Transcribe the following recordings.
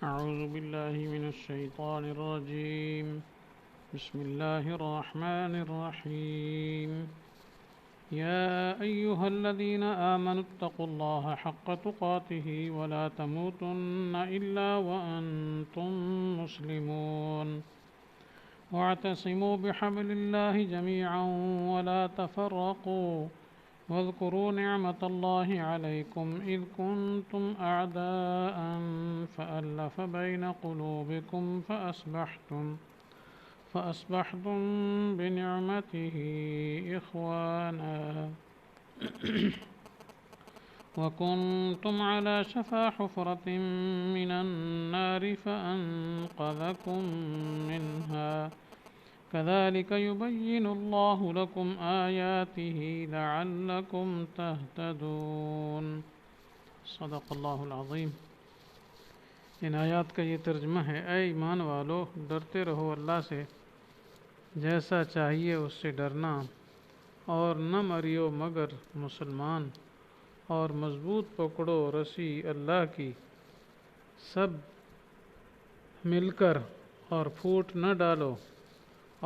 أعوذ بالله من الشيطان الرجيم. بسم الله الرحمن الرحيم. يا أيها الذين آمنوا اتقوا الله حق تقاته ولا تموتن إلا وأنتم مسلمون واعتصموا بحبل الله جميعا ولا تفرقوا واذكروا نعمة الله عليكم إذ كنتم أعداء فألف بين قلوبكم فأصبحتم بنعمته إخوانا وكنتم على شفا حفرة من النار فأنقذكم منها كذلك يبين الله لكم آياته لعلكم تهتدون. صدق اللہ العظیم. ان آیات کا یہ ترجمہ ہے: اے ایمان والو، ڈرتے رہو اللہ سے جیسا چاہیے اس سے ڈرنا، اور نہ مریو مگر مسلمان، اور مضبوط پکڑو رسی اللہ کی سب مل کر، اور پھوٹ نہ ڈالو،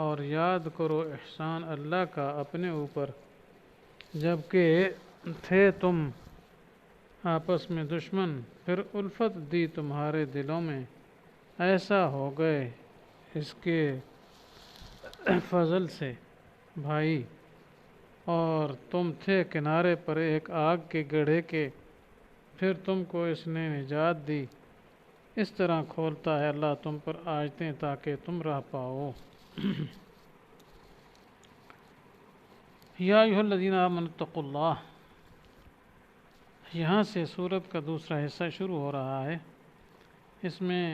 اور یاد کرو احسان اللہ کا اپنے اوپر جب کہ تھے تم آپس میں دشمن، پھر الفت دی تمہارے دلوں میں، ایسا ہو گئے اس کے فضل سے بھائی، اور تم تھے کنارے پر ایک آگ کے گڑھے کے، پھر تم کو اس نے نجات دی. اس طرح کھولتا ہے اللہ تم پر آیتیں تاکہ تم راہ پاؤ. یا ایھا الذین آمنوا اتقوا اللہ. یہاں سے سورت کا دوسرا حصہ شروع ہو رہا ہے. اس میں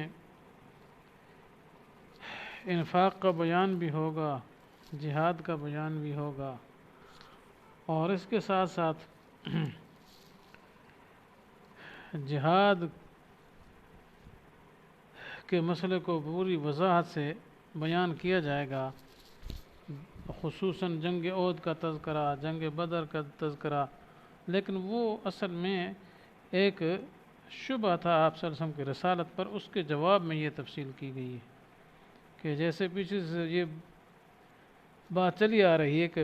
انفاق کا بیان بھی ہوگا، جہاد کا بیان بھی ہوگا، اور اس کے ساتھ ساتھ جہاد کے مسئلے کو پوری وضاحت سے بیان کیا جائے گا، خصوصاً جنگ احد کا تذکرہ، جنگ بدر کا تذکرہ. لیکن وہ اصل میں ایک شبہ تھا آپ صلی اللہ علیہ وسلم کی رسالت پر، اس کے جواب میں یہ تفصیل کی گئی ہے کہ جیسے پیچھے سے یہ بات چلی آ رہی ہے کہ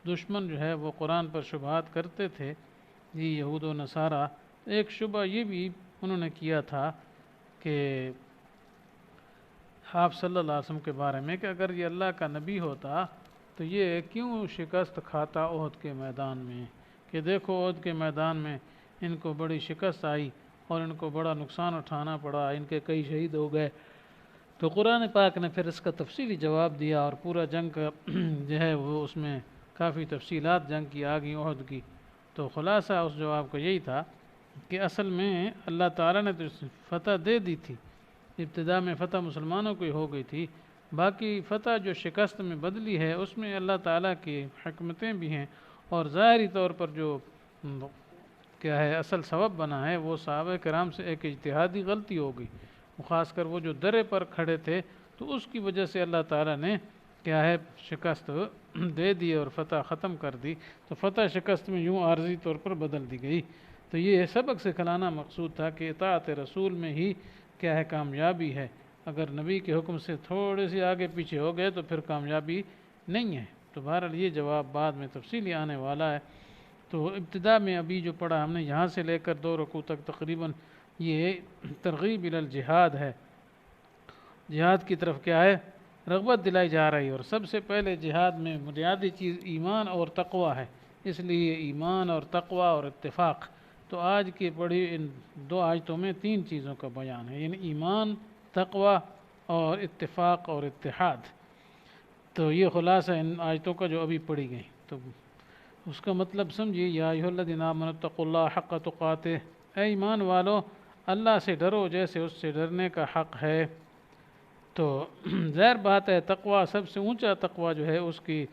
دشمن جو ہے وہ قرآن پر شبہات کرتے تھے، یہ یہود و نصارہ. ایک شبہ یہ بھی انہوں نے کیا تھا کہ آپ صلی اللہ علیہ وسلم کے بارے میں کہ اگر یہ اللہ کا نبی ہوتا تو یہ کیوں شکست کھاتا احد کے میدان میں، کہ دیکھو احد کے میدان میں ان کو بڑی شکست آئی اور ان کو بڑا نقصان اٹھانا پڑا، ان کے کئی شہید ہو گئے. تو قرآن پاک نے پھر اس کا تفصیلی جواب دیا، اور پورا جنگ کا جو ہے وہ اس میں کافی تفصیلات جنگ کی آ گئی احد کی. تو خلاصہ اس جواب کا یہی تھا کہ اصل میں اللہ تعالیٰ نے تو فتح دے دی تھی، ابتدا میں فتح مسلمانوں کو ہی ہو گئی تھی، باقی فتح جو شکست میں بدلی ہے اس میں اللہ تعالیٰ کی حکمتیں بھی ہیں. اور ظاہری طور پر جو کیا ہے اصل سبب بنا ہے وہ صحابہ کرام سے ایک اجتہادی غلطی ہو گئی، خاص کر وہ جو درے پر کھڑے تھے، تو اس کی وجہ سے اللہ تعالیٰ نے کیا ہے شکست دے دی اور فتح ختم کر دی. تو فتح شکست میں یوں عارضی طور پر بدل دی گئی. تو یہ سبق سکھلانا مقصود تھا کہ اطاعت رسول میں ہی کیا ہے کامیابی ہے. اگر نبی کے حکم سے تھوڑے سے آگے پیچھے ہو گئے تو پھر کامیابی نہیں ہے. تو بہرحال یہ جواب بعد میں تفصیلی آنے والا ہے. تو ابتدا میں ابھی جو پڑھا ہم نے یہاں سے لے کر 2 رکوع تک تقریباً یہ ترغیب الی الجہاد ہے. جہاد کی طرف کیا ہے رغبت دلائی جا رہی ہے، اور سب سے پہلے جہاد میں بنیادی چیز ایمان اور تقوی ہے، اس لیے ایمان اور تقوی اور اتفاق. تو آج کی پڑھی ان 2 آیتوں میں 3 چیزوں کا بیان ہے، یعنی ایمان، تقوی اور اتفاق اور اتحاد. تو یہ خلاصہ ان آیتوں کا جو ابھی پڑھی گئی. تو اس کا مطلب سمجھیے: یا ایھا الذین آمنوا اتقوا اللہ حق تقاتہ. اے ایمان والو، اللہ سے ڈرو جیسے اس سے ڈرنے کا حق ہے. تو ظاہر بات ہے تقوی سب سے اونچا تقوی جو ہے اس کی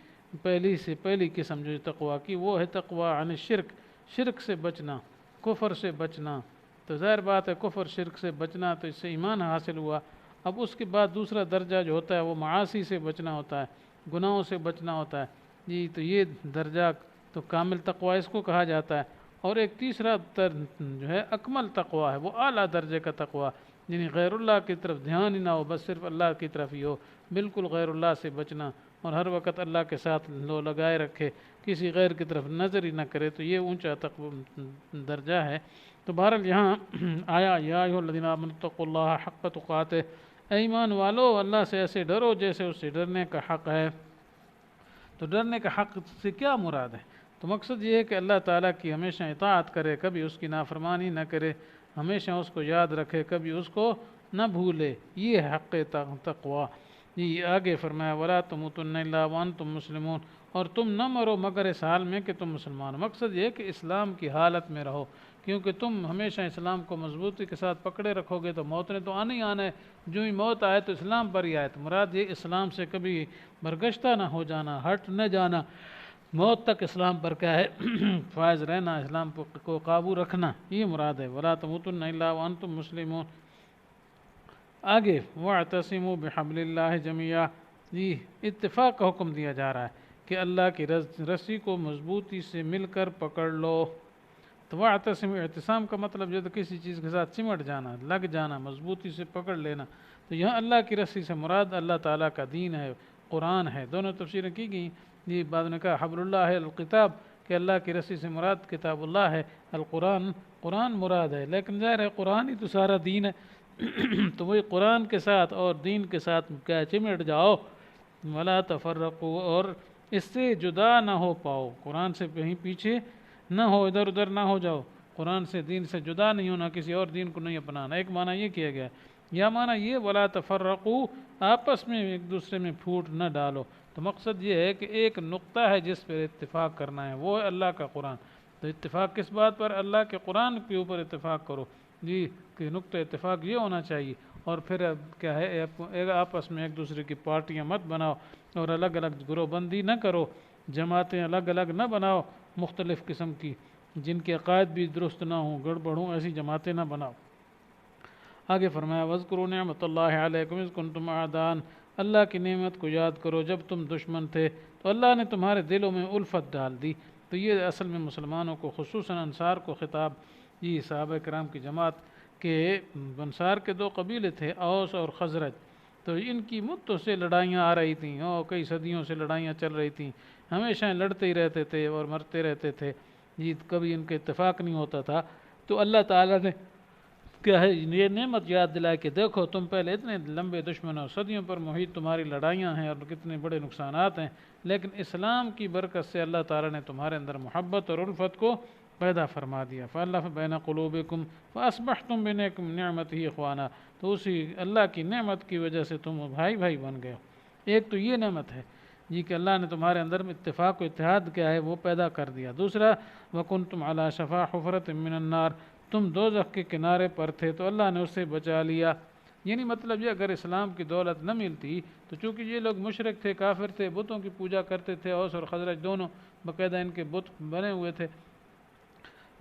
پہلی قسم جو تقوی کی وہ ہے تقوی عن الشرک، شرک سے بچنا، کفر سے بچنا. تو ظاہر بات ہے کفر شرک سے بچنا تو اس سے ایمان حاصل ہوا. اب اس کے بعد دوسرا درجہ جو ہوتا ہے وہ معاصی سے بچنا ہوتا ہے، گناہوں سے بچنا ہوتا ہے. جی تو یہ درجہ تو کامل تقوی اس کو کہا جاتا ہے. اور ایک تیسرا جو ہے اکمل تقویٰ ہے، وہ اعلیٰ درجے کا تقویٰ، یعنی غیر اللہ کی طرف دھیان ہی نہ ہو، بس صرف اللہ کی طرف ہی ہو، بالکل غیر اللہ سے بچنا، اور ہر وقت اللہ کے ساتھ لو لگائے رکھے، کسی غیر کی طرف نظر ہی نہ کرے، تو یہ اونچا درجہ ہے۔ تو بہرحال یہاں آیا یا ایھا الذین آمنوا اتقوا اللہ حق تقاتہ، اے ایمان والو اللہ سے ایسے ڈرو جیسے اس سے ڈرنے کا حق ہے۔ تو ڈرنے کا حق سے کیا مراد ہے؟ تو مقصد یہ ہے کہ اللہ تعالیٰ کی ہمیشہ اطاعت کرے، کبھی اس کی نافرمانی نہ کرے، ہمیشہ اس کو یاد رکھے، کبھی اس کو نہ بھولے، یہ ہے حق تقویٰ۔ یہ آگے فرمایا وَلَا تَمُوتُنَّ إِلَّا وَأَنْتُمْ مُسْلِمُونَ، اور تم نہ مرو مگر اس حال میں کہ تم مسلمان ہو۔ مقصد یہ ہے کہ اسلام کی حالت میں رہو، کیونکہ تم ہمیشہ اسلام کو مضبوطی کے ساتھ پکڑے رکھو گے تو موت نے تو آنا ہی آنا ہے، جو ہی موت آئے تو اسلام پر ہی آئے۔ تو مراد یہ اسلام سے کبھی برگشتہ نہ ہو جانا، ہٹ نہ جانا، موت تک اسلام پر کیا ہے فائز رہنا، اسلام کو قابو رکھنا، یہ مراد ہے۔ وَلَا تَمُوتُنَّ إِلَّا وَأَنْتُمْ مُسْلِمُونَ۔ آگے وَاعْتَصِمُوا بِحَبْلِ اللَّهِ جَمِيعًا، یہ اتفاق کا حکم دیا جا رہا ہے کہ اللہ کی رسی کو مضبوطی سے مل کر پکڑ لو۔ تو وَاعْتَصِمُوا، اعتصام کا مطلب جو ہے کسی چیز کے ساتھ چمٹ جانا، لگ جانا، مضبوطی سے پکڑ لینا۔ تو یہاں اللہ کی رسی سے مراد اللہ تعالیٰ کا دین ہے، قرآن ہے۔ دونوں تفسیریں کی گئیں، یہ بعد نے کہا حبل اللہ ہے الکتاب، کہ اللہ کی رسی سے مراد کتاب اللہ ہے، القرآن قرآن مراد ہے، لیکن ظاہر ہے قرآن ہی تو سارا دین ہے تو وہی قرآن کے ساتھ اور دین کے ساتھ کیا چمٹ جاؤ، ولا تفرقوا، اور اس سے جدا نہ ہو پاؤ، قرآن سے کہیں پیچھے نہ ہو، ادھر ادھر نہ ہو جاؤ، قرآن سے دین سے جدا نہیں ہونا، کسی اور دین کو نہیں اپنانا۔ ایک معنی یہ کیا گیا، یا معنی یہ ولا تفرقوا، آپس میں ایک دوسرے میں پھوٹ نہ ڈالو۔ تو مقصد یہ ہے کہ ایک نقطہ ہے جس پر اتفاق کرنا ہے، وہ ہے اللہ کا قرآن۔ تو اتفاق کس بات پر؟ اللہ کے قرآن کے اوپر اتفاق کرو، جی، کہ نقطہ اتفاق یہ ہونا چاہیے۔ اور پھر کیا ہے، آپس میں ایک دوسرے کی پارٹیاں مت بناؤ، اور الگ الگ گروہ بندی نہ کرو، جماعتیں الگ الگ نہ بناؤ مختلف قسم کی، جن کے عقائد بھی درست نہ ہوں، گڑبڑ ہوں، ایسی جماعتیں نہ بناؤ۔ آگے فرمایا وَاذْكُرُوا نِعْمَتَ اللَّهِ عَلَيْكُمْ إِذْ كُنْتُمْ أَعْدَاءً، اللہ کی نعمت کو یاد کرو جب تم دشمن تھے تو اللہ نے تمہارے دلوں میں الفت ڈال دی۔ تو یہ اصل میں مسلمانوں کو، خصوصاً انصار کو خطاب، یہ صحابہ کرام کی جماعت کے، انصار کے دو قبیلے تھے، اوس اور خزرج، تو ان کی مدتوں سے لڑائیاں آ رہی تھیں، اور کئی صدیوں سے لڑائیاں چل رہی تھیں، ہمیشہ لڑتے ہی رہتے تھے اور مرتے رہتے تھے، یہ کبھی ان کے اتفاق نہیں ہوتا تھا۔ تو اللہ تعالیٰ نے کیا ہے یہ نعمت یاد دلائے کہ دیکھو تم پہلے اتنے لمبے دشمن ہو، صدیوں پر محیط تمہاری لڑائیاں ہیں اور کتنے بڑے نقصانات ہیں، لیکن اسلام کی برکت سے اللہ تعالیٰ نے تمہارے اندر محبت اور الفت کو پیدا فرما دیا۔ فَأَلَّفَ بَيْنَ قُلُوبِكُمْ فَأَصْبَحْتُمْ بِنِعْمَتِهِ إِخْوَانًا، تو اسی اللہ کی نعمت کی وجہ سے تم بھائی بھائی بن گئے۔ ایک تو یہ نعمت ہے جی کہ اللہ نے تمہارے اندر اتفاق و اتحاد کیا ہے وہ پیدا کر دیا۔ دوسرا وَكُنْتُمْ عَلَى شَفَا حُفْرَةٍ مِّنَ النَّارِ، تم دوزخ کے کنارے پر تھے تو اللہ نے اس سے بچا لیا۔ یعنی مطلب یہ اگر اسلام کی دولت نہ ملتی تو چونکہ یہ لوگ مشرک تھے، کافر تھے، بتوں کی پوجا کرتے تھے، اوس اور خزرج دونوں باقاعدہ ان کے بت بنے ہوئے تھے،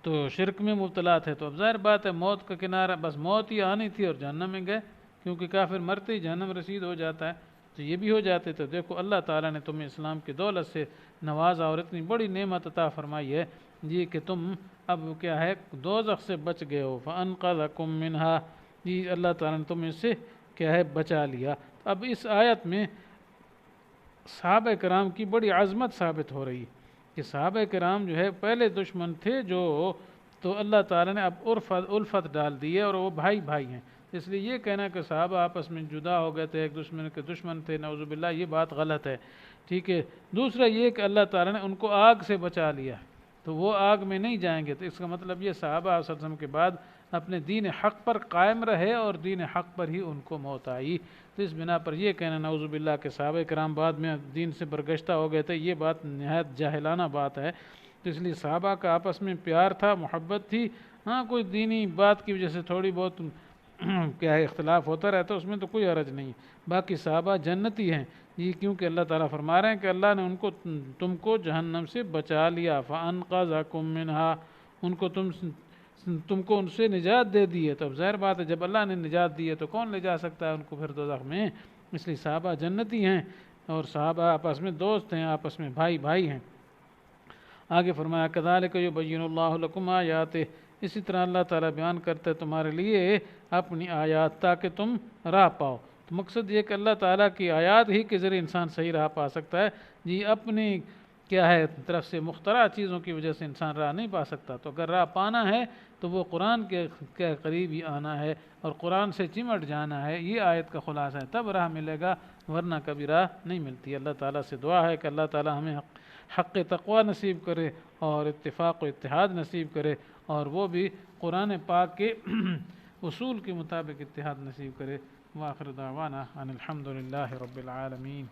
تو شرک میں مبتلا تھے، تو اب ظاہر بات ہے موت کا کنارہ، بس موت ہی آنی تھی اور جہنم میں گئے، کیونکہ کافر مرتے ہی جہنم رسید ہو جاتا ہے، تو یہ بھی ہو جاتے۔ تو دیکھو اللہ تعالیٰ نے تمہیں اسلام کی دولت سے نوازا اور اتنی بڑی نعمت عطا فرمائی ہے جی کہ تم اب کیا ہے دوزخ سے بچ گئے ہو۔ فَأَنْقَذَكُم مِّنْهَا، جی اللہ تعالیٰ نے تمہیں اس سے کیا ہے بچا لیا۔ اب اس آیت میں صحابہ کرام کی بڑی عظمت ثابت ہو رہی ہے کہ صحابہ کرام جو ہے پہلے دشمن تھے جو، تو اللہ تعالیٰ نے اب الفت ڈال دی ہے اور وہ بھائی بھائی ہیں۔ اس لیے یہ کہنا کہ صحابہ آپس میں جدا ہو گئے تھے، ایک دوسرے کے دشمن تھے، نعوذ باللہ، یہ بات غلط ہے، ٹھیک ہے۔ دوسرا یہ کہ اللہ تعالیٰ نے ان کو آگ سے بچا لیا، تو وہ آگ میں نہیں جائیں گے، تو اس کا مطلب یہ صحابہ صلی اللہ علیہ وسلم کے بعد اپنے دین حق پر قائم رہے اور دین حق پر ہی ان کو موت آئی۔ تو اس بنا پر یہ کہنا نعوذ باللہ کہ صحابہ کرام بعد میں دین سے برگشتہ ہو گئے تھے، یہ بات نہایت جاہلانہ بات ہے۔ تو اس لیے صحابہ کا آپس میں پیار تھا، محبت تھی، ہاں کوئی دینی بات کی وجہ سے تھوڑی بہت کیا ہے اختلاف ہوتا رہتا ہے، اس میں تو کوئی حرج نہیں، باقی صحابہ جنتی ہیں یہ، کیونکہ اللہ تعالیٰ فرما رہے ہیں کہ اللہ نے ان کو تم کو جہنم سے بچا لیا۔ فَأَنْقَذَكُم مِّنْهَا، ان کو تم کو ان سے نجات دے دی ہے۔ تو اب ظاہر بات ہے جب اللہ نے نجات دی ہے تو کون لے جا سکتا ہے ان کو پھر دوزخ میں؟ اس لیے صحابہ جنتی ہیں اور صحابہ آپس میں دوست ہیں، آپس میں بھائی بھائی ہیں۔ آگے فرمایا کذالک یبین اللہ لکم آیاتہ، اسی طرح اللہ تعالیٰ بیان کرتا ہے تمہارے لیے اپنی آیات تاکہ تم راہ پاؤ۔ تو مقصد یہ کہ اللہ تعالیٰ کی آیات ہی کے ذریعے انسان صحیح راہ پا سکتا ہے، جی اپنی کیا ہے طرف سے مخترع چیزوں کی وجہ سے انسان راہ نہیں پا سکتا۔ تو اگر راہ پانا ہے تو وہ قرآن کے قریب ہی آنا ہے اور قرآن سے چمٹ جانا ہے، یہ آیت کا خلاصہ ہے، تب راہ ملے گا، ورنہ کبھی راہ نہیں ملتی۔ اللہ تعالیٰ سے دعا ہے کہ اللہ تعالیٰ ہمیں حق تقوی نصیب کرے اور اتفاق و اتحاد نصیب کرے، اور وہ بھی قرآن پاک کے اصول کے مطابق اتحاد نصیب کرے۔ وآخر دعوانا ان الحمد للہ رب العالمین۔